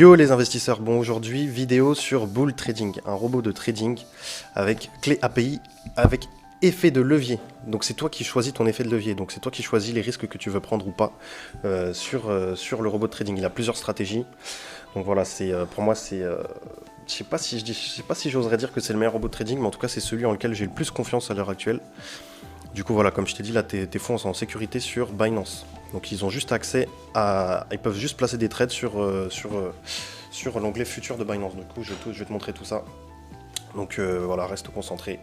Yo les investisseurs, bon aujourd'hui vidéo sur Bull Trading, un robot de trading avec clé API, avec effet de levier. Donc c'est toi qui choisis ton effet de levier, donc c'est toi qui choisis les risques que tu veux prendre ou pas sur le robot de trading. Il a plusieurs stratégies, donc voilà, pour moi c'est... je sais pas si j'oserais dire que c'est le meilleur robot de trading, mais en tout cas c'est celui en lequel j'ai le plus confiance à l'heure actuelle. Du coup voilà, comme je t'ai dit là, tes fonds sont en sécurité sur Binance. Donc ils ont juste accès à... Ils peuvent juste placer des trades sur l'onglet futur de Binance. Du coup je vais te montrer tout ça. Donc voilà, reste concentré,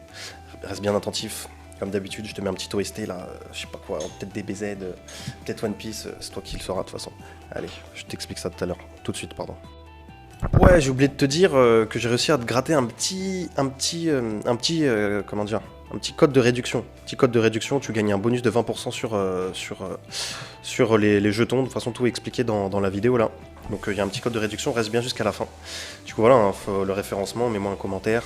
reste bien attentif. Comme d'habitude, je te mets un petit OST là, je sais pas quoi, peut-être DBZ, peut-être One Piece, c'est toi qui le sauras de toute façon. Allez, je t'explique ça tout à l'heure, tout de suite, pardon. Ouais, j'ai oublié de te dire que j'ai réussi à te gratter un petit comment dire, un petit code de réduction. Petit code de réduction, tu gagnes un bonus de 20% sur les jetons. De toute façon, tout est expliqué dans la vidéo là. Donc il y a un petit code de réduction, reste bien jusqu'à la fin. Du coup voilà, hein, le référencement, mets-moi un commentaire,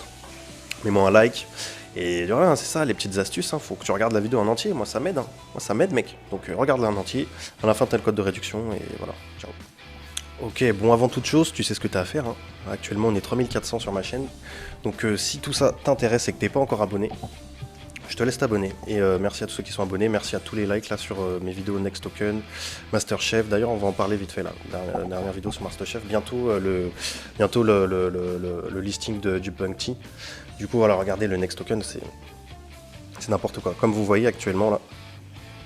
mets-moi un like. Et voilà, c'est ça, les petites astuces, hein, faut que tu regardes la vidéo en entier, moi ça m'aide, hein. Moi ça m'aide mec. Donc regarde-la en entier, à la fin t'as le code de réduction et voilà, ciao. Ok, bon avant toute chose, tu sais ce que tu as à faire, hein. Actuellement on est 3400 sur ma chaîne, donc si tout ça t'intéresse et que t'es pas encore abonné, je te laisse t'abonner. Et merci à tous ceux qui sont abonnés, merci à tous les likes là sur mes vidéos Next Token, Masterchef, d'ailleurs on va en parler vite fait là, dernière vidéo sur Masterchef, bientôt le listing du Bounty. Du coup voilà, regardez le Next Token, c'est n'importe quoi. Comme vous voyez actuellement là,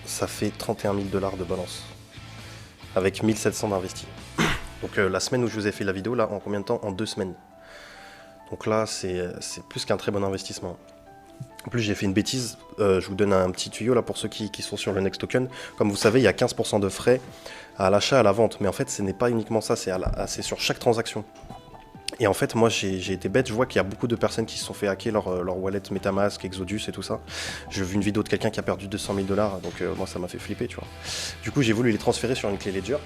ça fait 31 000 $ de balance, avec 1700 d'investis. Donc la semaine où je vous ai fait la vidéo, là, en combien de temps? En 2 semaines. Donc là, c'est plus qu'un très bon investissement. En plus, j'ai fait une bêtise, je vous donne un petit tuyau là pour ceux qui sont sur le Next Token. Comme vous savez, il y a 15% de frais à l'achat et à la vente. Mais en fait, ce n'est pas uniquement ça, c'est sur chaque transaction. Et en fait, moi, j'ai été bête, je vois qu'il y a beaucoup de personnes qui se sont fait hacker leur wallet Metamask, Exodus et tout ça. J'ai vu une vidéo de quelqu'un qui a perdu 200 000 $, donc moi, ça m'a fait flipper, tu vois. Du coup, j'ai voulu les transférer sur une clé Ledger.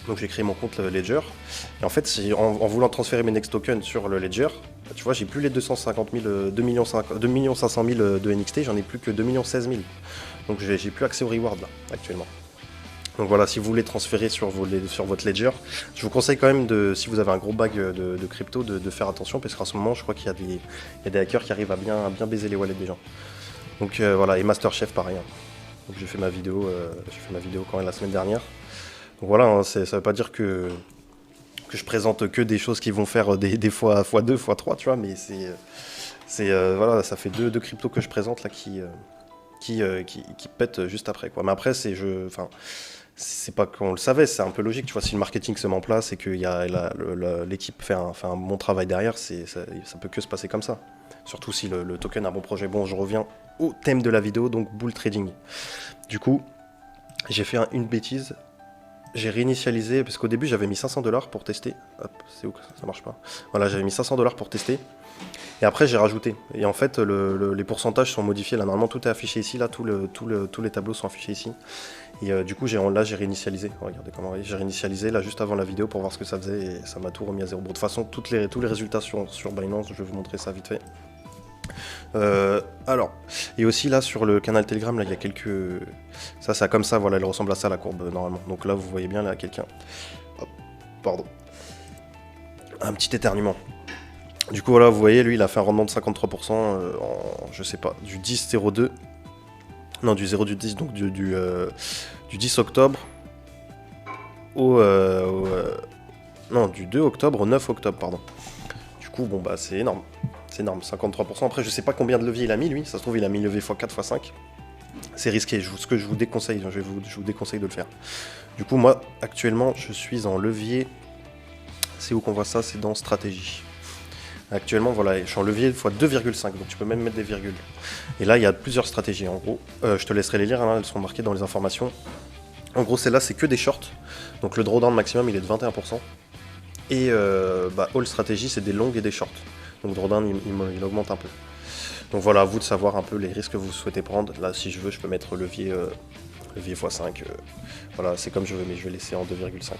Donc j'ai créé mon compte Ledger, et en fait en voulant transférer mes Next Tokens sur le Ledger, tu vois, j'ai plus les 250 000, 2 500 000 de NXT, j'en ai plus que 2 16 000. Donc j'ai plus accès au reward là, actuellement. Donc voilà, si vous voulez transférer sur votre Ledger, je vous conseille quand même, si vous avez un gros bag de crypto, de faire attention, parce qu'en ce moment, je crois qu'il y a des hackers qui arrivent à bien baiser les wallets des gens. Donc voilà, et Masterchef pareil. Hein. Donc j'ai fait ma vidéo quand même la semaine dernière. Donc voilà, hein, ça veut pas dire que je présente que des choses qui vont faire des fois x2, x3, tu vois, mais voilà, ça fait deux cryptos que je présente là qui pètent juste après, quoi. Mais après, c'est pas qu'on le savait, c'est un peu logique, tu vois, si le marketing se met en place et que l'équipe fait un bon travail derrière, ça peut que se passer comme ça. Surtout si le token a un bon projet. Bon, je reviens au thème de la vidéo, donc Bull Trading. Du coup, j'ai fait une bêtise. J'ai réinitialisé, parce qu'au début j'avais mis 500 $ pour tester. Hop, c'est où que ça marche pas. Voilà, j'avais mis 500 $ pour tester. Et après j'ai rajouté. Et en fait, les pourcentages sont modifiés. Là, normalement tout est affiché ici. Là, tous les tableaux sont affichés ici. Et du coup, j'ai réinitialisé. Regardez comment j'ai réinitialisé là juste avant la vidéo pour voir ce que ça faisait. Et ça m'a tout remis à zéro. Bon, de toute façon, tous les résultats sur Binance, je vais vous montrer ça vite fait. Alors, et aussi là sur le canal Telegram, là il y a quelques... Ça comme ça, voilà, elle ressemble à ça la courbe normalement. Donc là vous voyez bien là quelqu'un... Pardon. Un petit éternuement. Du coup voilà, vous voyez, lui il a fait un rendement de 53% je sais pas, du 10-02. Non, du 0 du 10, donc du 10 octobre non, du 2 octobre au 9 octobre, pardon. Du coup, bon bah c'est énorme. C'est énorme, 53%. Après, je sais pas combien de levier il a mis, lui. Ça se trouve, il a mis levier x4, x5. C'est risqué. Ce que je vous déconseille, je vous déconseille de le faire. Du coup, moi, actuellement, je suis en levier. C'est où qu'on voit ça? C'est dans stratégie. Actuellement, voilà, je suis en levier x 2,5. Donc, tu peux même mettre des virgules. Et là, il y a plusieurs stratégies. En gros, je te laisserai les lire. Hein, elles sont marquées dans les informations. En gros, celle-là, c'est que des shorts. Donc, le drawdown maximum, il est de 21%. Et all stratégie, c'est des longues et des shorts. Donc drawdown il augmente un peu. Donc voilà, à vous de savoir un peu les risques que vous souhaitez prendre. Là si je veux je peux mettre levier x5. Voilà, c'est comme je veux, mais je vais laisser en 2,5.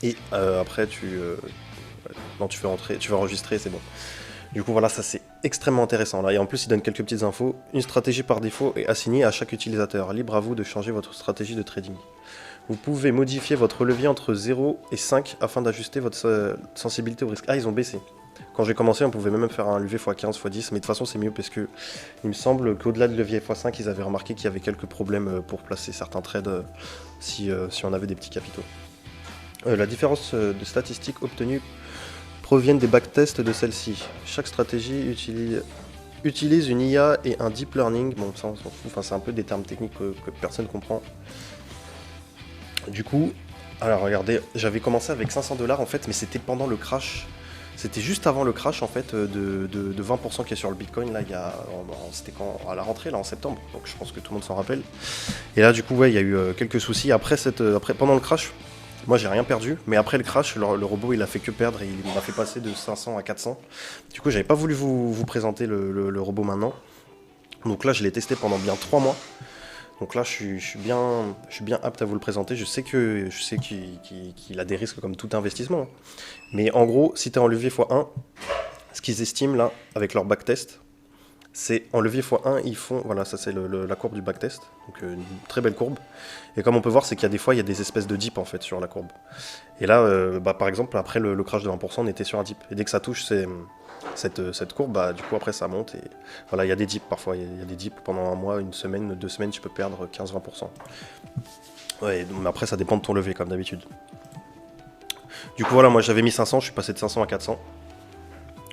Et après tu vas enregistrer, c'est bon. Du coup voilà, ça c'est extrêmement intéressant là. Et en plus il donne quelques petites infos. Une stratégie par défaut est assignée à chaque utilisateur. Libre à vous de changer votre stratégie de trading. Vous pouvez modifier votre levier entre 0 et 5 afin d'ajuster votre sensibilité au risque. Ah, ils ont baissé. Quand j'ai commencé, on pouvait même faire un levier x15, x10, mais de toute façon c'est mieux parce que il me semble qu'au-delà de levier x5, ils avaient remarqué qu'il y avait quelques problèmes pour placer certains trades si on avait des petits capitaux. La différence de statistiques obtenues proviennent des backtests de celle-ci. Chaque stratégie utilise une IA et un deep learning. Bon, ça on s'en fout, enfin, c'est un peu des termes techniques que personne comprend. Du coup, alors regardez, j'avais commencé avec 500 $ en fait, mais c'était pendant le crash. C'était juste avant le crash en fait de 20% qui est sur le Bitcoin là, c'était quand à la rentrée là en septembre, donc je pense que tout le monde s'en rappelle. Et là du coup ouais, il y a eu quelques soucis après pendant le crash. Moi j'ai rien perdu, mais après le crash, le robot il a fait que perdre et il m'a fait passer de 500 à 400. Du coup j'avais pas voulu vous présenter le robot maintenant. Donc là je l'ai testé pendant bien 3 mois. Donc là, je suis bien apte à vous le présenter. Je sais qu'il a des risques comme tout investissement. Mais en gros, si tu es en levier x1, ce qu'ils estiment là, avec leur backtest, c'est en levier x1, ils font... Voilà, ça c'est la courbe du backtest. Donc une très belle courbe. Et comme on peut voir, c'est qu'il y a des fois, il y a des espèces de dip en fait sur la courbe. Et là, par exemple, après le crash de 20%, on était sur un dip. Et dès que ça touche cette courbe, bah, du coup après ça monte et voilà, il y a des dips parfois, il y a des dips pendant un mois, une semaine, 2 semaines, tu peux perdre 15-20%. Ouais, mais après ça dépend de ton levier comme d'habitude. Du coup voilà, moi j'avais mis 500, je suis passé de 500 à 400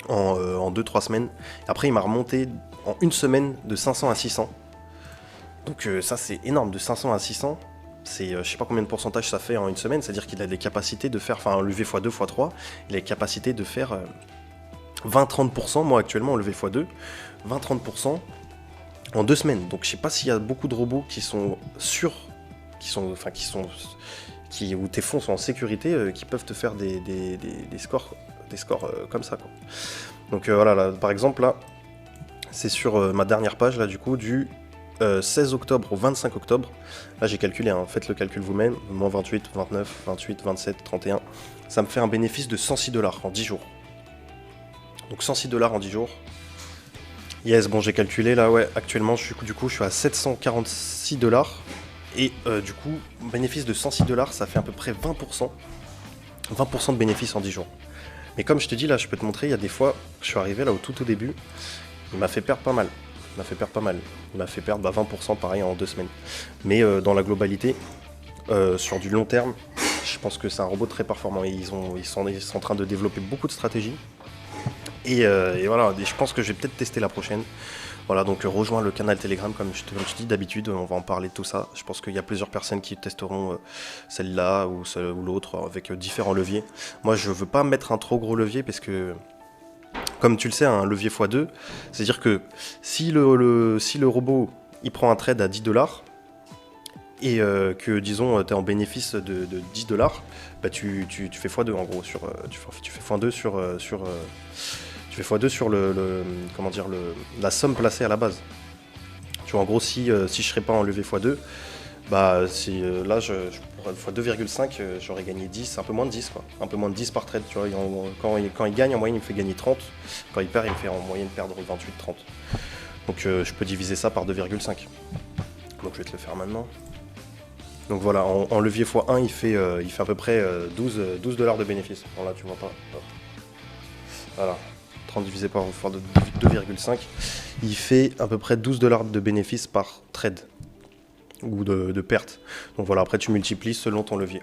en 2-3 semaines. Après il m'a remonté en une semaine de 500 à 600. Donc ça c'est énorme, de 500 à 600. C'est je sais pas combien de pourcentage ça fait en une semaine, c'est-à-dire qu'il a les capacités de faire, enfin un levier x2, x3, il a les capacités de faire 20-30%, moi actuellement on levé x2, 20-30% en 2 semaines. Donc je sais pas s'il y a beaucoup de robots qui sont sûrs, où tes fonds sont en sécurité, qui peuvent te faire des scores comme ça, quoi. Donc voilà, là, par exemple là, c'est sur ma dernière page là du coup du 16 octobre au 25 octobre. Là j'ai calculé, hein, faites le calcul vous-même, moins 28, 29, 28, 27, 31. Ça me fait un bénéfice de 106 $ en 10 jours. Donc 106 $ en 10 jours. Yes, bon j'ai calculé là, ouais, actuellement je suis à 746 $. Et du coup, bénéfice de 106 $, ça fait à peu près 20%. 20% de bénéfice en 10 jours. Mais comme je te dis là, je peux te montrer, il y a des fois, je suis arrivé là tout au début, il m'a fait perdre pas mal. Il m'a fait perdre 20% pareil en 2 semaines. Mais dans la globalité, sur du long terme, je pense que c'est un robot très performant. Ils sont en train de développer beaucoup de stratégies. Et voilà, je pense que je vais peut-être tester la prochaine. Voilà, donc rejoins le canal Telegram comme je te dis d'habitude, on va en parler de tout ça. Je pense qu'il y a plusieurs personnes qui testeront celle-là ou l'autre avec différents leviers. Moi je veux pas mettre un trop gros levier parce que, comme tu le sais, un levier x2, c'est-à-dire que si le robot il prend un trade à 10 $, et que disons tu es en bénéfice de 10 $, bah tu fais x2 en gros, tu fais x2 tu fais x2 sur la somme placée à la base. Tu vois, en gros, si je serais pas en levier x2, bah là je pourrais x2,5, j'aurais gagné 10, un peu moins de 10 quoi. Un peu moins de 10 par trade, tu vois. Quand il gagne, en moyenne il me fait gagner 30. Quand il perd, il me fait en moyenne perdre 28-30. Donc je peux diviser ça par 2,5. Donc je vais te le faire maintenant. Donc voilà, en levier x1, il fait à peu près 12 $ de bénéfice. Bon là tu vois pas. Voilà. 30 divisé par 2,5, il fait à peu près 12 $ de bénéfice par trade ou de perte. Donc voilà, après tu multiplies selon ton levier.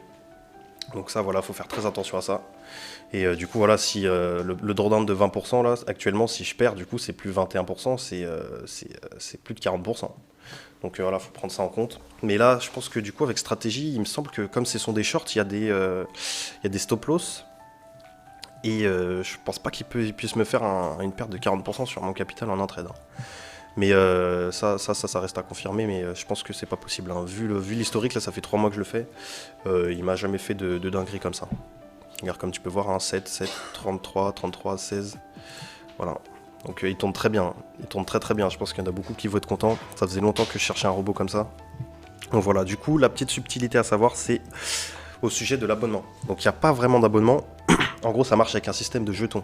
Donc ça voilà, faut faire très attention à ça. Et du coup voilà, si le drawdown de 20% là, actuellement si je perds, du coup c'est plus 21%, c'est plus de 40%. Donc voilà, faut prendre ça en compte. Mais là, je pense que du coup avec stratégie, il me semble que comme ce sont des shorts, il y a des stop loss. Et je pense pas qu'il puisse me faire une perte de 40% sur mon capital en un trade. Mais ça reste à confirmer, mais je pense que c'est pas possible. Hein. Vu l'historique, là ça fait 3 mois que je le fais, il m'a jamais fait de dinguerie comme ça. Regarde, comme tu peux voir, hein, 7, 33, 33, 16. Voilà. Donc il tourne très bien. Il tourne très bien. Je pense qu'il y en a beaucoup qui vont être contents. Ça faisait longtemps que je cherchais un robot comme ça. Donc voilà, du coup, la petite subtilité à savoir, c'est au sujet de l'abonnement. Donc il n'y a pas vraiment d'abonnement. En gros, ça marche avec un système de jetons.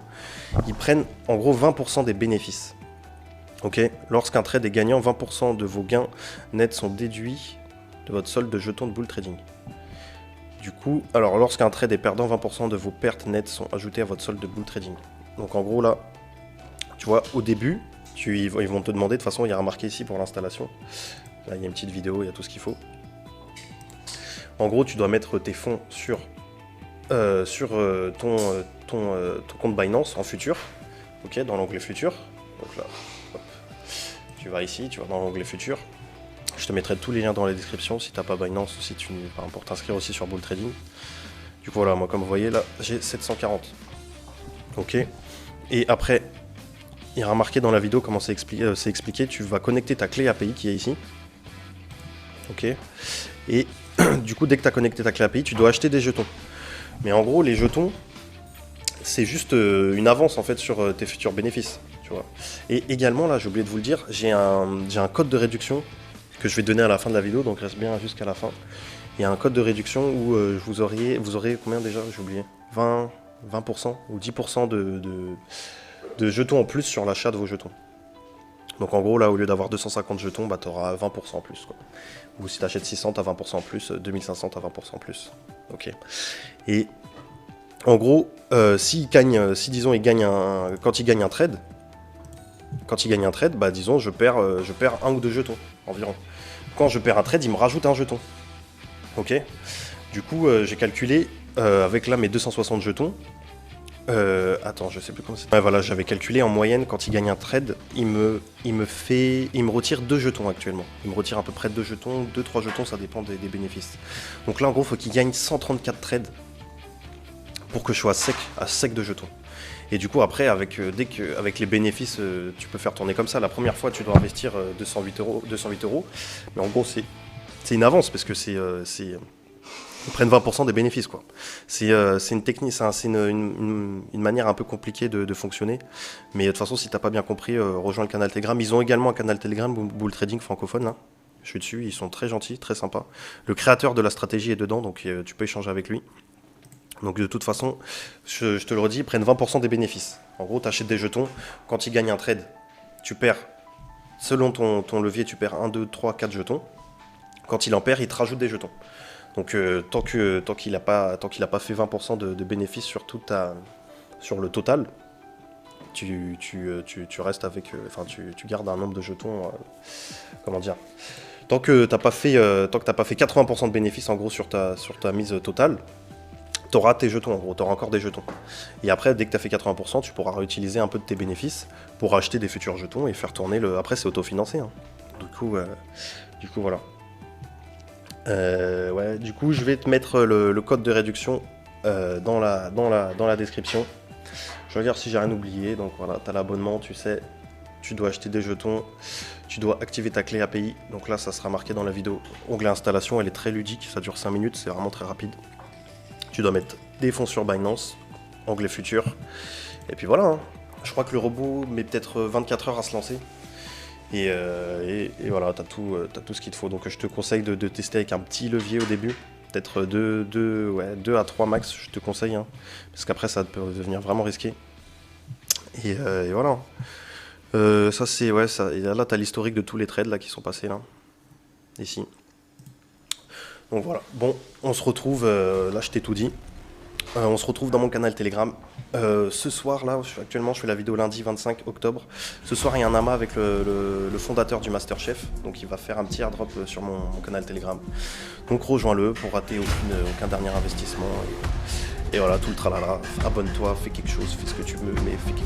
Ils prennent en gros 20% des bénéfices. Ok. Lorsqu'un trade est gagnant, 20% de vos gains nets sont déduits de votre solde de jetons de bull trading. Du coup, alors lorsqu'un trade est perdant, 20% de vos pertes nettes sont ajoutées à votre solde de bull trading. Donc en gros là, tu vois, au début, ils vont te demander, de toute façon il y a remarqué ici pour l'installation. Là il y a une petite vidéo, il y a tout ce qu'il faut. En gros, tu dois mettre tes fonds sur ton compte Binance en futur, ok, dans l'onglet futur. Donc là, hop, tu vas ici, tu vas dans l'onglet futur. Je te mettrai tous les liens dans la description si tu n'as pas Binance ou si tu pour t'inscrire aussi sur Bull Trading. Du coup voilà, moi comme vous voyez là, j'ai 740. Ok. Et après, il y a marqué dans la vidéo comment c'est expliqué. Tu vas connecter ta clé API qui est ici. Ok. Et du coup, dès que tu as connecté ta clé API, tu dois acheter des jetons. Mais en gros, les jetons, c'est juste une avance en fait sur tes futurs bénéfices. Tu vois. Et également, là, j'ai oublié de vous le dire, j'ai un code de réduction que je vais donner à la fin de la vidéo, donc reste bien jusqu'à la fin. Il y a un code de réduction où vous aurez combien déjà? J'ai oublié. 20% ou 10% de jetons en plus sur l'achat de vos jetons. Donc en gros, là, au lieu d'avoir 250 jetons, bah, tu auras 20% en plus. Quoi. Ou si tu achètes 600, tu as 20% en plus, 2500, tu as 20% en plus. Ok. Et en gros, si disons, quand il gagne un trade, bah, disons, je perds 1 ou 2 jetons environ. Quand je perds un trade, il me rajoute un jeton. Ok. Du coup, j'ai calculé avec là mes 260 jetons. Attends, je sais plus comment c'est. Ouais, voilà, j'avais calculé en moyenne quand il gagne un trade, il me retire 2 jetons actuellement. Il me retire à peu près 2 jetons, 2-3 jetons, ça dépend des bénéfices. Donc là, en gros, il faut qu'il gagne 134 trades pour que je sois à sec de jetons. Et du coup, après, avec les bénéfices, tu peux faire tourner comme ça. La première fois, tu dois investir 208 euros. Mais en gros, c'est une avance parce que ils prennent 20% des bénéfices, quoi. C'est une technique, c'est une manière un peu compliquée de fonctionner. Mais de toute façon, si t'as pas bien compris, rejoins le canal Telegram. Ils ont également un canal Telegram, Bull Trading francophone, là. Je suis dessus, ils sont très gentils, très sympas. Le créateur de la stratégie est dedans, donc tu peux échanger avec lui. Donc de toute façon, je te le redis, ils prennent 20% des bénéfices. En gros, tu achètes des jetons. Quand ils gagnent un trade, tu perds, selon ton levier, tu perds 1, 2, 3, 4 jetons. Quand il en perd, il te rajoute des jetons. Donc tant qu'il n'a pas fait 20% de bénéfices sur le total, tu restes avec, tu gardes un nombre de jetons, comment dire. Tant que t'as pas fait 80% de bénéfices en gros sur ta mise totale, tu auras tes jetons, en gros, tu auras encore des jetons. Et après, dès que tu as fait 80%, tu pourras réutiliser un peu de tes bénéfices pour acheter des futurs jetons et faire tourner le... Après, c'est autofinancé. Hein. Du coup, voilà. Ouais, du coup, je vais te mettre le code de réduction dans la description. Je regarde si j'ai rien oublié. Donc voilà, tu as l'abonnement, tu sais, tu dois acheter des jetons, tu dois activer ta clé API. Donc là, ça sera marqué dans la vidéo. Onglet installation, elle est très ludique, ça dure 5 minutes, c'est vraiment très rapide. Tu dois mettre des fonds sur Binance, onglet futur. Et puis voilà, hein. Je crois que le robot met peut-être 24 heures à se lancer. Et voilà, t'as tout ce qu'il te faut. Donc je te conseille de tester avec un petit levier au début. Peut-être 2 à 3 max, je te conseille. Hein, parce qu'après, ça peut devenir vraiment risqué. Et voilà. Ça, c'est... Ouais, ça, et là, t'as l'historique de tous les trades là, qui sont passés là. Ici. Donc voilà, bon, on se retrouve, là je t'ai tout dit, on se retrouve dans mon canal Telegram. Ce soir, là, actuellement je fais la vidéo lundi 25 octobre. Ce soir, il y a un amas avec le fondateur du Masterchef, donc il va faire un petit airdrop sur mon canal Telegram. Donc rejoins-le pour rater aucun dernier investissement. Et voilà, tout le tralala, abonne-toi, fais quelque chose, fais ce que tu veux, mais fais quelque chose.